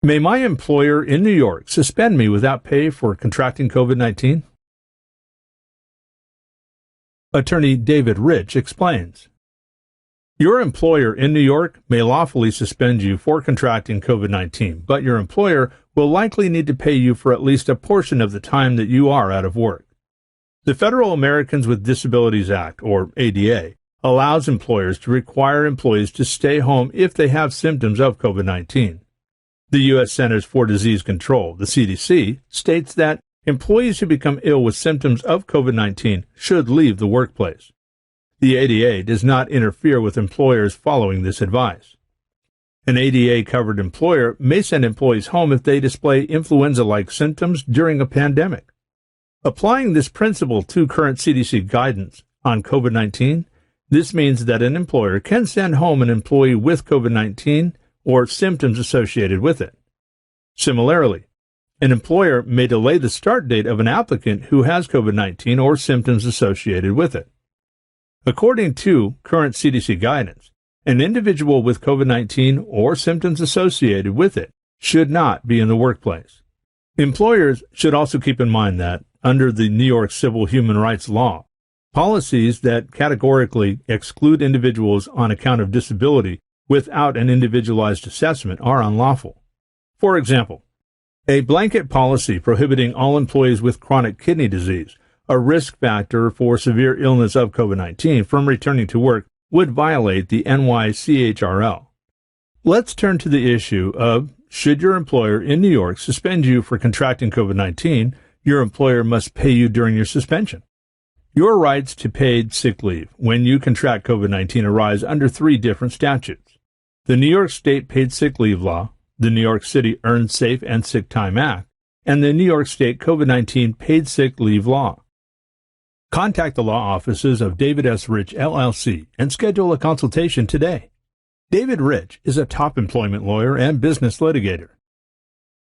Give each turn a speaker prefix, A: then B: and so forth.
A: May my employer in New York suspend me without pay for contracting COVID-19? Attorney David Rich explains. Your employer in New York may lawfully suspend you for contracting COVID-19, but your employer will likely need to pay you for at least a portion of the time that you are out of work. The Federal Americans with Disabilities Act, or ADA, allows employers to require employees to stay home if they have symptoms of COVID-19. The U.S. Centers for Disease Control, the CDC, states that employees who become ill with symptoms of COVID-19 should leave the workplace. The ADA does not interfere with employers following this advice. An ADA-covered employer may send employees home if they display influenza-like symptoms during a pandemic. Applying this principle to current CDC guidance on COVID-19, this means that an employer can send home an employee with COVID-19 or symptoms associated with it. Similarly, an employer may delay the start date of an applicant who has COVID-19 or symptoms associated with it. According to current CDC guidance, an individual with COVID-19 or symptoms associated with it should not be in the workplace. Employers should also keep in mind that, under the New York Civil Human Rights Law, policies that categorically exclude individuals on account of disability without an individualized assessment are unlawful. For example, a blanket policy prohibiting all employees with chronic kidney disease, a risk factor for severe illness of COVID-19, from returning to work would violate the NYCHRL. Let's turn to the issue of, should your employer in New York suspend you for contracting COVID-19, your employer must pay you during your suspension. Your rights to paid sick leave when you contract COVID-19 arise under 3 different statutes: the New York State Paid Sick Leave Law, the New York City Earned Safe and Sick Time Act, and the New York State COVID-19 Paid Sick Leave Law. Contact the law offices of David S. Rich, LLC, and schedule a consultation today. David Rich is a top employment lawyer and business litigator.